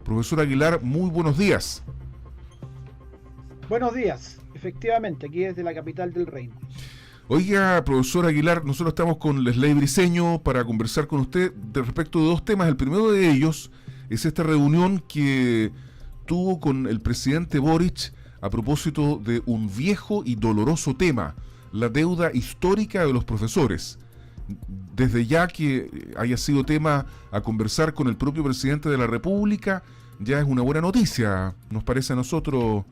Profesor Aguilar, muy buenos días. Buenos días, efectivamente, aquí desde la capital del reino. Oiga, profesor Aguilar, nosotros estamos con Lesley Briceño para conversar con usted respecto de dos temas. El primero de ellos es esta reunión que tuvo con el presidente Boric a propósito de un viejo y doloroso tema, la deuda histórica de los profesores. Desde ya que haya sido tema a conversar con el propio presidente de la República, ya es una buena noticia, nos parece a nosotros,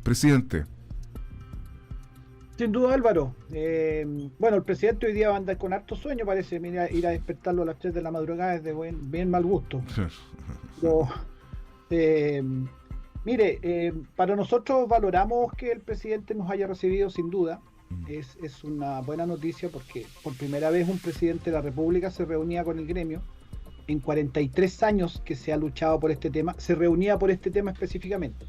presidente. Sin duda, Álvaro. Bueno, el presidente hoy día va a andar con harto sueño, parece. Mira, ir a despertarlo a las 3 de la madrugada es de bien mal gusto. Pero, mire, para nosotros valoramos que el presidente nos haya recibido, sin duda. Es una buena noticia porque por primera vez un presidente de la República se reunía con el gremio. En 43 años que se ha luchado por este tema, se reunía por este tema específicamente,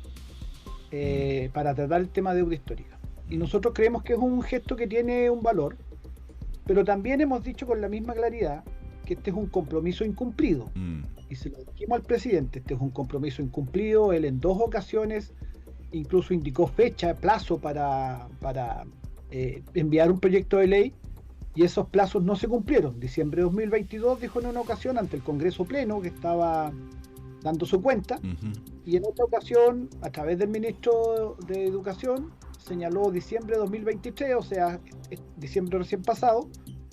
para tratar el tema de deuda histórica. Y nosotros creemos que es un gesto que tiene un valor, pero también hemos dicho con la misma claridad que este es un compromiso incumplido. Y se lo dijimos al presidente, este es un compromiso incumplido. Él en 2 ocasiones incluso indicó fecha, plazo para enviar un proyecto de ley, y esos plazos no se cumplieron. Diciembre de 2022 dijo en una ocasión ante el Congreso Pleno que estaba dando su cuenta, y en otra ocasión, a través del ministro de Educación, señaló diciembre de 2023, o sea, diciembre recién pasado,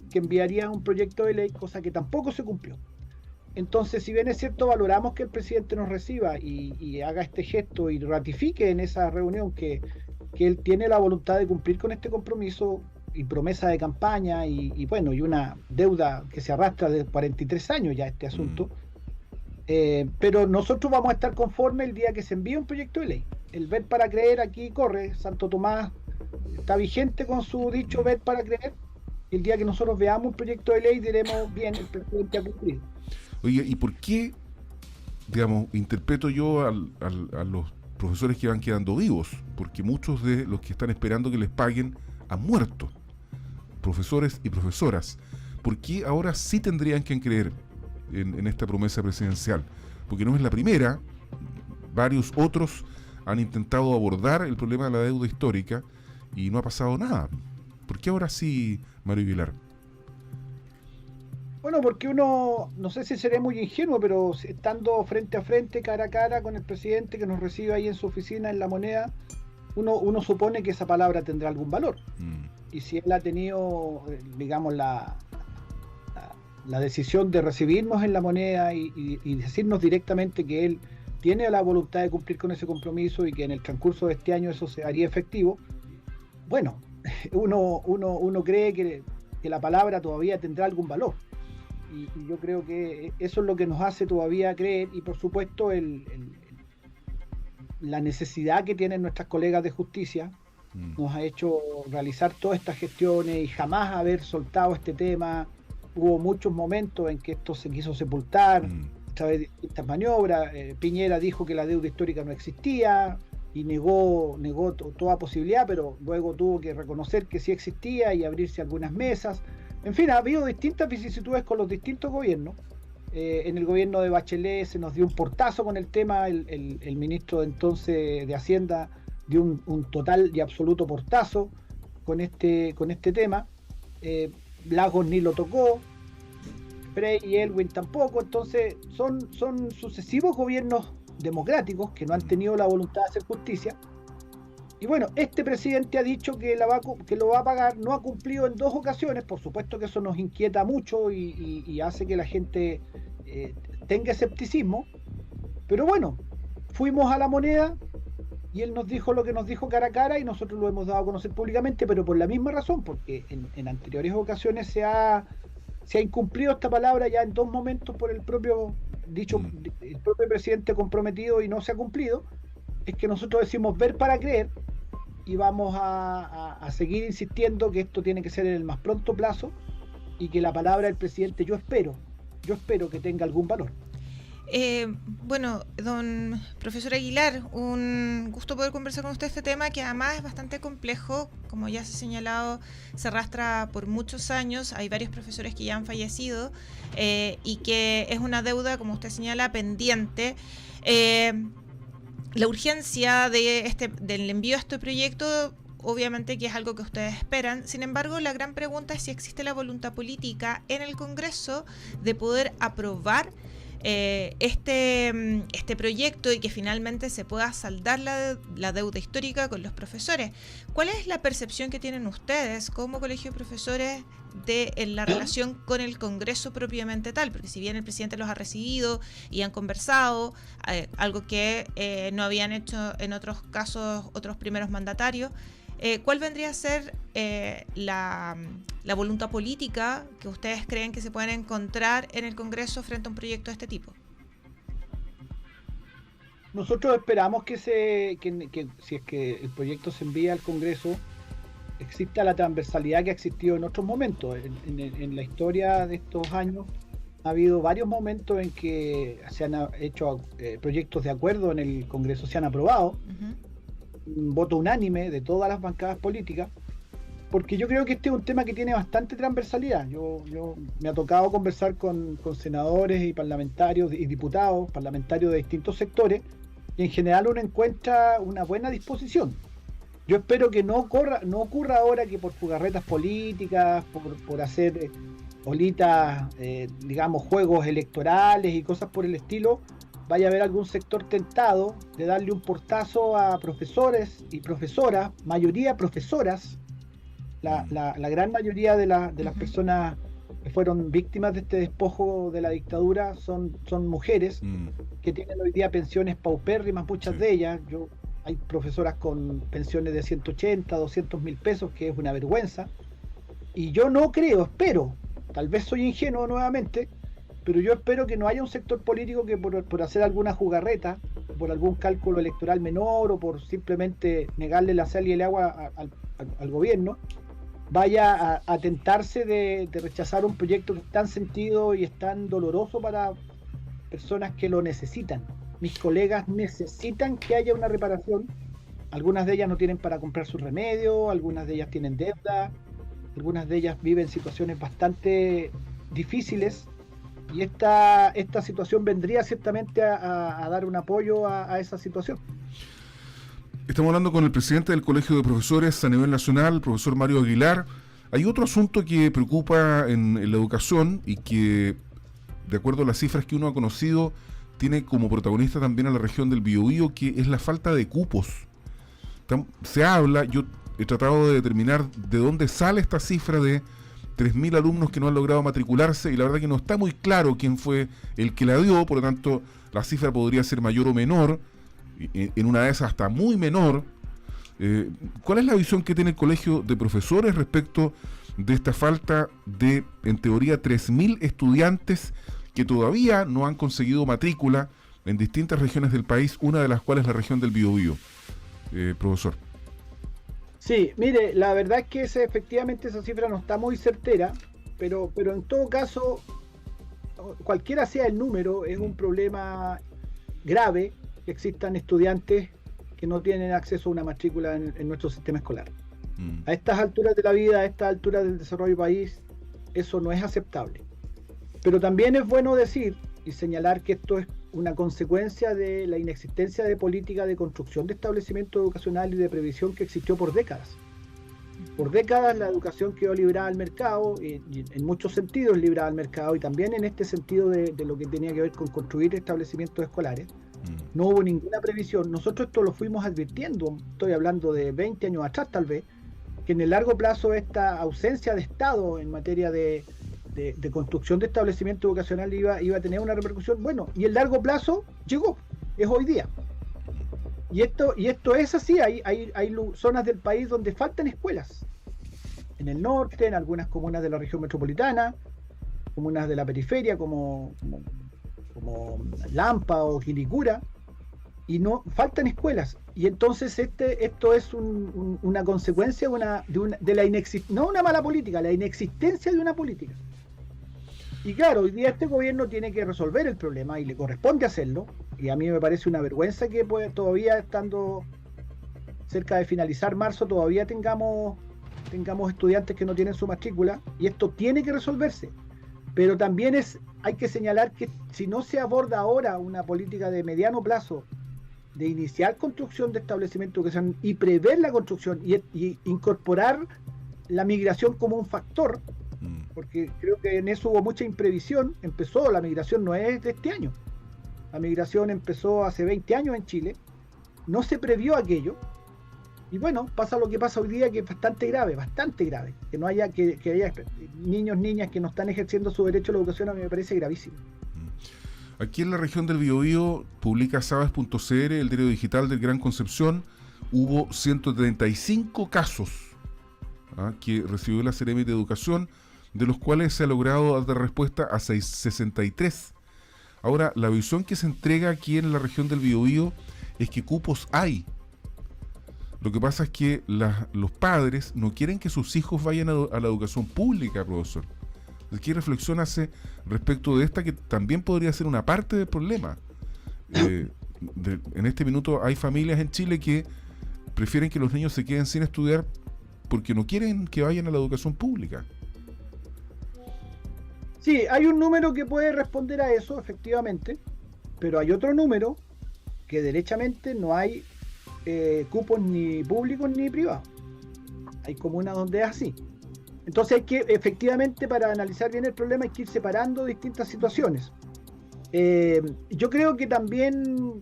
que enviaría un proyecto de ley, cosa que tampoco se cumplió. Entonces, si bien es cierto, valoramos que el presidente nos reciba y haga este gesto y ratifique en esa reunión que él tiene la voluntad de cumplir con este compromiso y promesa de campaña y bueno, y una deuda que se arrastra de 43 años ya este asunto. Pero nosotros vamos a estar conformes el día que se envíe un proyecto de ley. El ver para creer aquí corre. Santo Tomás está vigente con su dicho ver para creer. El día que nosotros veamos un proyecto de ley diremos, bien, el presidente ha cumplido. Oye, ¿y por qué, digamos, interpreto yo a los profesores que van quedando vivos? Porque muchos de los que están esperando que les paguen han muerto. Profesores y profesoras. ¿Por qué ahora sí tendrían que creer en esta promesa presidencial? Porque no es la primera. Varios otros han intentado abordar el problema de la deuda histórica y no ha pasado nada. ¿Por qué ahora sí, Mario Aguilar? Bueno, porque uno, no sé si seré muy ingenuo, pero estando frente a frente, cara a cara con el presidente que nos recibe ahí en su oficina en La Moneda, uno supone que esa palabra tendrá algún valor. Y si él ha tenido, digamos, la decisión de recibirnos en La Moneda y decirnos directamente que él tiene la voluntad de cumplir con ese compromiso y que en el transcurso de este año eso se haría efectivo, bueno, uno cree que la palabra todavía tendrá algún valor. Y yo creo que eso es lo que nos hace todavía creer, y por supuesto la necesidad que tienen nuestras colegas de justicia nos ha hecho realizar todas estas gestiones y jamás haber soltado este tema. Hubo muchos momentos en que esto se quiso sepultar a través de distintas maniobras. Piñera dijo que la deuda histórica no existía y negó toda posibilidad, pero luego tuvo que reconocer que sí existía y abrirse algunas mesas. En fin, ha habido distintas vicisitudes con los distintos gobiernos. En el gobierno de Bachelet se nos dio un portazo con el tema, el ministro de entonces de Hacienda dio un total y absoluto portazo con este tema. Lagos ni lo tocó, Frey y Elwin tampoco. Entonces son sucesivos gobiernos democráticos que no han tenido la voluntad de hacer justicia. Y bueno, este presidente ha dicho que lo va a pagar, no ha cumplido en 2 ocasiones. Por supuesto que eso nos inquieta mucho y hace que la gente tenga escepticismo. Pero bueno, fuimos a La Moneda y él nos dijo lo que nos dijo cara a cara y nosotros lo hemos dado a conocer públicamente, pero por la misma razón, porque en anteriores ocasiones se ha incumplido esta palabra ya en 2 momentos por el propio presidente comprometido y no se ha cumplido. Es que nosotros decimos ver para creer y vamos a seguir insistiendo que esto tiene que ser en el más pronto plazo y que la palabra del presidente yo espero que tenga algún valor. Bueno, don profesor Aguilar, un gusto poder conversar con usted este tema que además es bastante complejo, como ya se ha señalado, se arrastra por muchos años, hay varios profesores que ya han fallecido y que es una deuda, como usted señala, pendiente. La urgencia del envío de este proyecto, obviamente que es algo que ustedes esperan. Sin embargo, la gran pregunta es si existe la voluntad política en el Congreso de poder aprobar este proyecto y que finalmente se pueda saldar la deuda histórica con los profesores. ¿Cuál es la percepción que tienen ustedes como colegio de profesores en la relación con el Congreso propiamente tal? Porque si bien el presidente los ha recibido y han conversado, algo que no habían hecho en otros casos otros primeros mandatarios, ¿cuál vendría a ser la voluntad política que ustedes creen que se pueden encontrar en el Congreso frente a un proyecto de este tipo? Nosotros esperamos que si es que el proyecto se envía al Congreso, exista la transversalidad que ha existido en otros momentos. En la historia de estos años ha habido varios momentos en que se han hecho proyectos de acuerdo en el Congreso, se han aprobado. Un voto unánime de todas las bancadas políticas, porque yo creo que este es un tema que tiene bastante transversalidad. Me ha tocado conversar con senadores y parlamentarios y diputados, parlamentarios de distintos sectores, y en general uno encuentra una buena disposición. Yo espero que no ocurra ahora que por jugarretas políticas, por hacer olitas, digamos, juegos electorales y cosas por el estilo, vaya a haber algún sector tentado de darle un portazo a profesores y profesoras, mayoría profesoras. La gran mayoría de las personas que fueron víctimas de este despojo de la dictadura son mujeres que tienen hoy día pensiones paupérrimas, muchas de ellas. Hay profesoras con pensiones de 180, 200 mil pesos, que es una vergüenza. Y yo no creo, espero, tal vez soy ingenuo nuevamente, pero yo espero que no haya un sector político que por hacer alguna jugarreta, por algún cálculo electoral menor o por simplemente negarle la sal y el agua al gobierno, vaya a tentarse de rechazar un proyecto que es tan sentido y es tan doloroso para personas que lo necesitan. Mis colegas necesitan que haya una reparación. Algunas de ellas no tienen para comprar su remedio, algunas de ellas tienen deuda, algunas de ellas viven situaciones bastante difíciles. Y esta situación vendría ciertamente a dar un apoyo a esa situación. Estamos hablando con el presidente del Colegio de Profesores a nivel nacional, el profesor Mario Aguilar. Hay otro asunto que preocupa en la educación y que, de acuerdo a las cifras que uno ha conocido, tiene como protagonista también a la región del Biobío, que es la falta de cupos. Se habla, yo he tratado de determinar de dónde sale esta cifra de 3.000 alumnos que no han logrado matricularse, y la verdad que no está muy claro quién fue el que la dio, por lo tanto la cifra podría ser mayor o menor, en una de esas hasta muy menor. ¿Cuál es la visión que tiene el Colegio de Profesores respecto de esta falta de, en teoría, 3.000 estudiantes que todavía no han conseguido matrícula en distintas regiones del país, una de las cuales la región del Biobío? Profesor. Sí, mire, la verdad es que efectivamente esa cifra no está muy certera, pero en todo caso, cualquiera sea el número, es un problema grave que existan estudiantes que no tienen acceso a una matrícula en nuestro sistema escolar. A estas alturas de la vida, a estas alturas del desarrollo del país, eso no es aceptable. Pero también es bueno decir y señalar que esto es una consecuencia de la inexistencia de política de construcción de establecimiento educacional y de previsión que existió por décadas. Por décadas la educación quedó librada al mercado, y en muchos sentidos librada al mercado, y también en este sentido de lo que tenía que ver con construir establecimientos escolares. No hubo ninguna previsión. Nosotros esto lo fuimos advirtiendo, estoy hablando de 20 años atrás tal vez, que en el largo plazo esta ausencia de Estado en materia de construcción de establecimiento educacional iba a tener una repercusión. Bueno, y el largo plazo llegó, es hoy día. Y esto es así, hay zonas del país donde faltan escuelas. En el norte, en algunas comunas de la región metropolitana, comunas de la periferia como Lampa o Quilicura, y no faltan escuelas. Y entonces esto es una consecuencia no una mala política, la inexistencia de una política. Y claro, hoy día este gobierno tiene que resolver el problema y le corresponde hacerlo. Y a mí me parece una vergüenza que todavía estando cerca de finalizar marzo todavía tengamos estudiantes que no tienen su matrícula, y esto tiene que resolverse. Pero también hay que señalar que si no se aborda ahora una política de mediano plazo de iniciar construcción de establecimientos de educación y prever la construcción y incorporar la migración como un factor, porque creo que en eso hubo mucha imprevisión. La migración no es de este año, la migración empezó hace 20 años en Chile, no se previó aquello, y bueno, pasa lo que pasa hoy día, que es bastante grave, que no haya, que haya niños, niñas que no están ejerciendo su derecho a la educación. A mí me parece gravísimo. Aquí en la región del Biobío, publica sabes.cr, el diario digital del Gran Concepción, hubo 135 casos que recibió la Seremi de Educación, de los cuales se ha logrado dar respuesta a 63. Ahora, la visión que se entrega aquí en la región del Biobío es que cupos hay. Lo que pasa es que los padres no quieren que sus hijos vayan a la educación pública, profesor. ¿Qué reflexión hace respecto de esta, que también podría ser una parte del problema? En este minuto hay familias en Chile que prefieren que los niños se queden sin estudiar porque no quieren que vayan a la educación pública. Sí, hay un número que puede responder a eso, efectivamente, pero hay otro número que derechamente no hay cupos ni públicos ni privados. Hay comunas donde es así. Entonces hay que, efectivamente, para analizar bien el problema, hay que ir separando distintas situaciones. Yo creo que también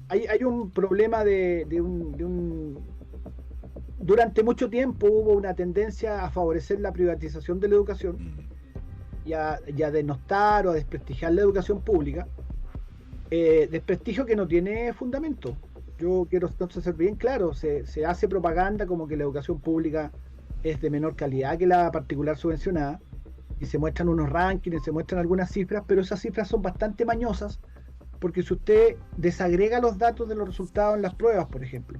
hay un problema durante mucho tiempo hubo una tendencia a favorecer la privatización de la educación y a denostar o a desprestigiar la educación pública. Desprestigio que no tiene fundamento. Yo quiero entonces ser bien claro, se hace propaganda como que la educación pública es de menor calidad que la particular subvencionada, y se muestran unos rankings, se muestran algunas cifras, pero esas cifras son bastante mañosas, porque si usted desagrega los datos de los resultados en las pruebas, por ejemplo,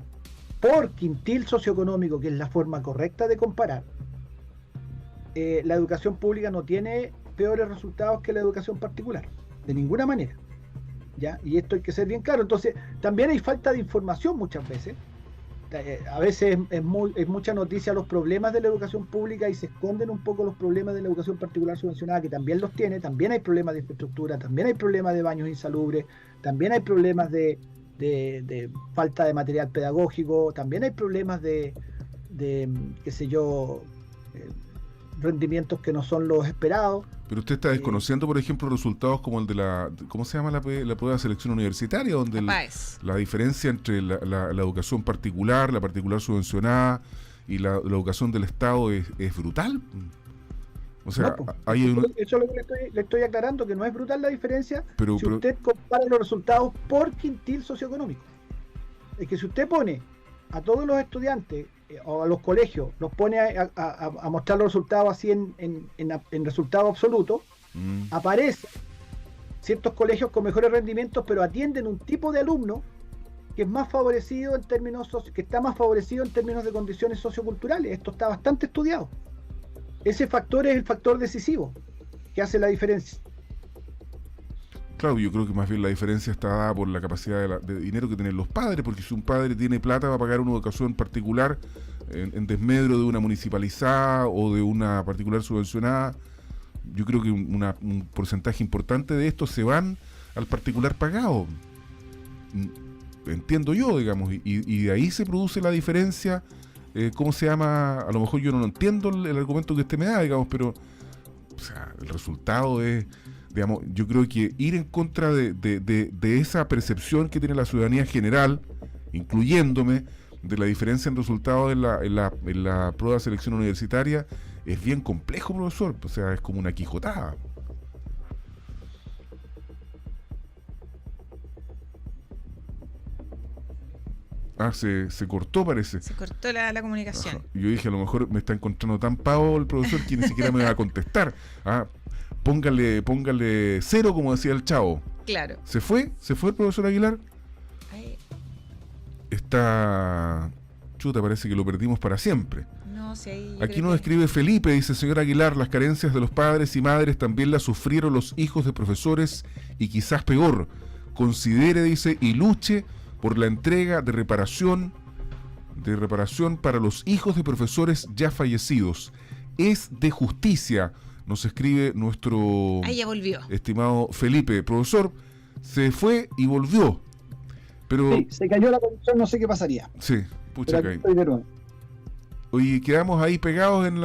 por quintil socioeconómico, que es la forma correcta de comparar, la educación pública no tiene peores resultados que la educación particular, de ninguna manera. ¿Ya? Y esto hay que ser bien claro. Entonces, también hay falta de información muchas veces. A veces es mucha noticia los problemas de la educación pública y se esconden un poco los problemas de la educación particular subvencionada, que también los tiene. También hay problemas de infraestructura, también hay problemas de baños insalubres, también hay problemas de falta de material pedagógico, también hay problemas de qué sé yo, rendimientos que no son los esperados. Pero usted está desconociendo, por ejemplo, resultados como el de ¿cómo se llama la prueba de selección universitaria? Donde la diferencia entre la educación particular, la particular subvencionada y la educación del Estado es brutal. O sea, no, eso es lo que le estoy aclarando, que no es brutal la diferencia si usted compara los resultados por quintil socioeconómico. Es que si usted pone a todos los estudiantes o a los colegios, los pone a mostrar los resultados así en resultados absolutos, aparecen ciertos colegios con mejores rendimientos, pero atienden un tipo de alumno que es más favorecido en términos que está más favorecido en términos de condiciones socioculturales. Esto está bastante estudiado. Ese factor es el factor decisivo que hace la diferencia. Claro, yo creo que más bien la diferencia está dada por la capacidad de dinero que tienen los padres, porque si un padre tiene plata va a pagar una educación particular en desmedro de una municipalizada o de una particular subvencionada. Yo creo que un porcentaje importante de estos se van al particular pagado. Entiendo yo, digamos, y de ahí se produce la diferencia. ¿Cómo se llama? A lo mejor yo no lo entiendo el argumento que usted me da, digamos, pero o sea, el resultado es, digamos, yo creo que ir en contra de esa percepción que tiene la ciudadanía general, incluyéndome, de la diferencia en resultados en la prueba de selección universitaria, es bien complejo, profesor. O sea, es como una quijotada. Se cortó, parece. Se cortó la comunicación. Ajá. Yo dije, a lo mejor me está encontrando tan pavo el profesor que ni siquiera me va a contestar. Póngale 0, como decía el chavo. Claro. ¿Se fue el profesor Aguilar? Ay. Está... Chuta, parece que lo perdimos para siempre. No, No, sí, ahí yo Aquí creo nos que- escribe Felipe, dice señor Aguilar, las carencias de los padres y madres también las sufrieron los hijos de profesores y quizás peor. Considere, dice, y luche por la entrega de reparación para los hijos de profesores ya fallecidos. Es de justicia, nos escribe nuestro Ahí ya volvió. estimado Felipe. Profesor, se fue y volvió. Pero, Sí, se cayó la conexión, no sé qué pasaría. sí, Pero pucha aquí que estoy de nuevo. Oye, quedamos ahí pegados en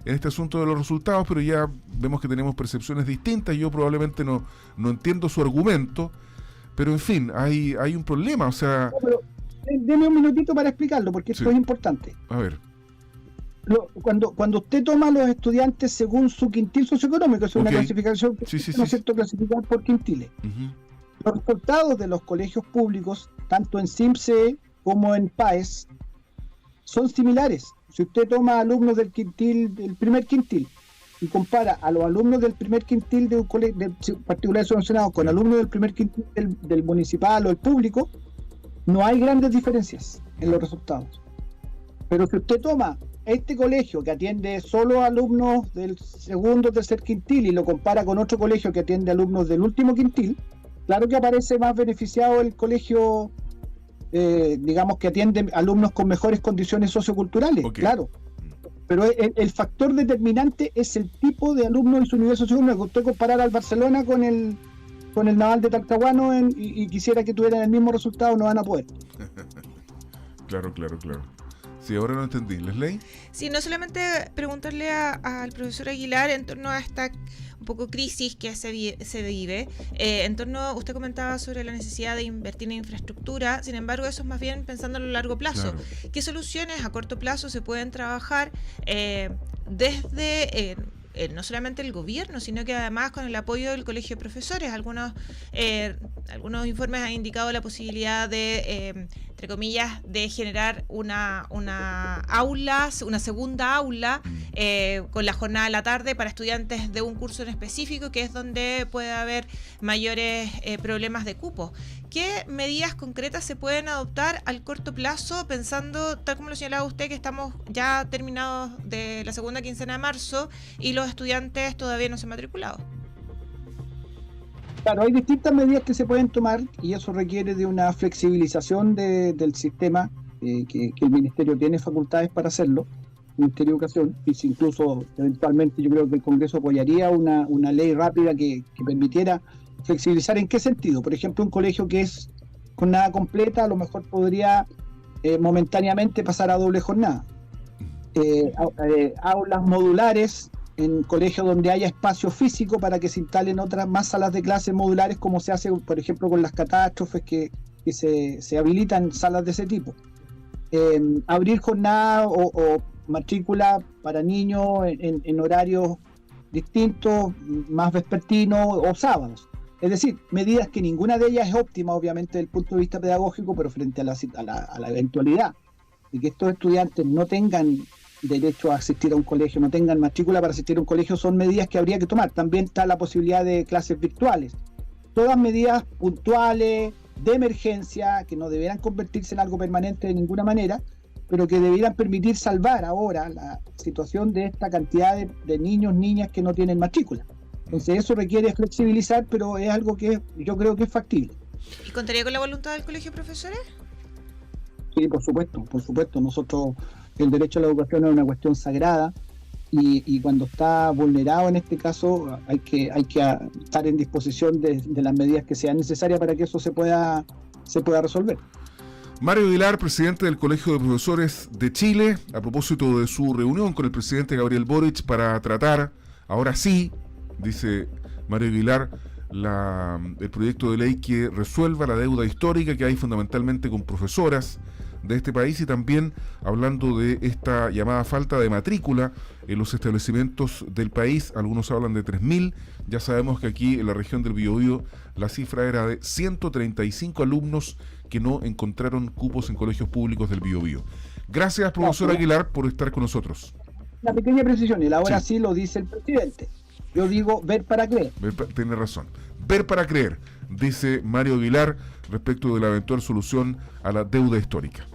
este asunto de los resultados, pero ya vemos que tenemos percepciones distintas. Yo probablemente no entiendo su argumento, pero en fin, hay un problema, o sea, No, pero, deme un minutito para explicarlo, porque esto Sí. es importante. a ver, Cuando usted toma a los estudiantes según su quintil socioeconómico, es una Ok. clasificación que Sí, sí, ¿no es sí. cierto? Clasificada por quintiles. ujú, Los resultados de los colegios públicos, tanto en CIMSE como en PAES, son similares. Si usted toma alumnos del primer quintil, y compara a los alumnos del primer quintil de un colegio particular subvencionado con alumnos del primer quintil del municipal o el público, no hay grandes diferencias en los resultados. Pero si usted toma este colegio que atiende solo alumnos del segundo o tercer quintil y lo compara con otro colegio que atiende alumnos del último quintil, claro que aparece más beneficiado el colegio, digamos, que atiende alumnos con mejores condiciones socioculturales, Ok. claro. Pero el factor determinante es el tipo de alumno y su nivel socioeconómico. Usted comparar al Barcelona con el Naval de Talcahuano y quisiera que tuvieran el mismo resultado, no van a poder. claro. Sí, ahora no entendí. ¿Leslie? Sí, no solamente preguntarle al profesor Aguilar en torno a esta un poco crisis que se vive, en torno, usted comentaba sobre la necesidad de invertir en infraestructura, sin embargo eso es más bien pensando a lo largo plazo. Claro. ¿Qué soluciones a corto plazo se pueden trabajar desde... no solamente el gobierno, sino que además con el apoyo del colegio de profesores? Algunos informes han indicado la posibilidad de, entre comillas, de generar una segunda aula con la jornada de la tarde para estudiantes de un curso en específico, que es donde puede haber mayores problemas de cupo. ¿Qué medidas concretas se pueden adoptar al corto plazo, pensando, tal como lo señalaba usted, que estamos ya terminados de la segunda quincena de marzo y los estudiantes todavía no se han matriculado? Claro, hay distintas medidas que se pueden tomar y eso requiere de una flexibilización del sistema, que el Ministerio tiene facultades para hacerlo, el Ministerio de Educación, y si incluso eventualmente yo creo que el Congreso apoyaría una ley rápida que permitiera flexibilizar. ¿En qué sentido? Por ejemplo, un colegio que es jornada completa a lo mejor podría momentáneamente pasar a doble jornada. Aulas modulares en colegios donde haya espacio físico para que se instalen otras más salas de clases modulares, como se hace, por ejemplo, con las catástrofes que se habilitan salas de ese tipo. Abrir jornada o matrícula para niños en horarios distintos, más vespertinos o sábados. Es decir, medidas que ninguna de ellas es óptima, obviamente, desde el punto de vista pedagógico, pero frente a la eventualidad de que estos estudiantes no tengan derecho a asistir a un colegio, no tengan matrícula para asistir a un colegio, son medidas que habría que tomar. También está la posibilidad de clases virtuales. Todas medidas puntuales, de emergencia, que no deberán convertirse en algo permanente de ninguna manera, pero que debieran permitir salvar ahora la situación de esta cantidad de niños, niñas que no tienen matrícula. Entonces eso requiere flexibilizar, pero es algo que yo creo que es factible. ¿Y contaría con la voluntad del colegio de profesores? Sí, por supuesto. Nosotros, el derecho a la educación es una cuestión sagrada y cuando está vulnerado en este caso hay que estar en disposición de las medidas que sean necesarias para que eso se pueda resolver. Mario Aguilar, presidente del Colegio de Profesores de Chile, a propósito de su reunión con el presidente Gabriel Boric para tratar, ahora sí, dice Mario Aguilar, el proyecto de ley que resuelva la deuda histórica que hay fundamentalmente con profesoras de este país, y también hablando de esta llamada falta de matrícula en los establecimientos del país. Algunos hablan de 3.000, ya sabemos que aquí en la región del Biobío la cifra era de 135 alumnos que no encontraron cupos en colegios públicos del Biobío. Gracias, profesor Aguilar, por estar con nosotros. Una pequeña precisión, y ahora sí lo dice el presidente. Yo digo ver para creer. Tiene razón. Ver para creer, dice Mario Aguilar respecto de la eventual solución a la deuda histórica.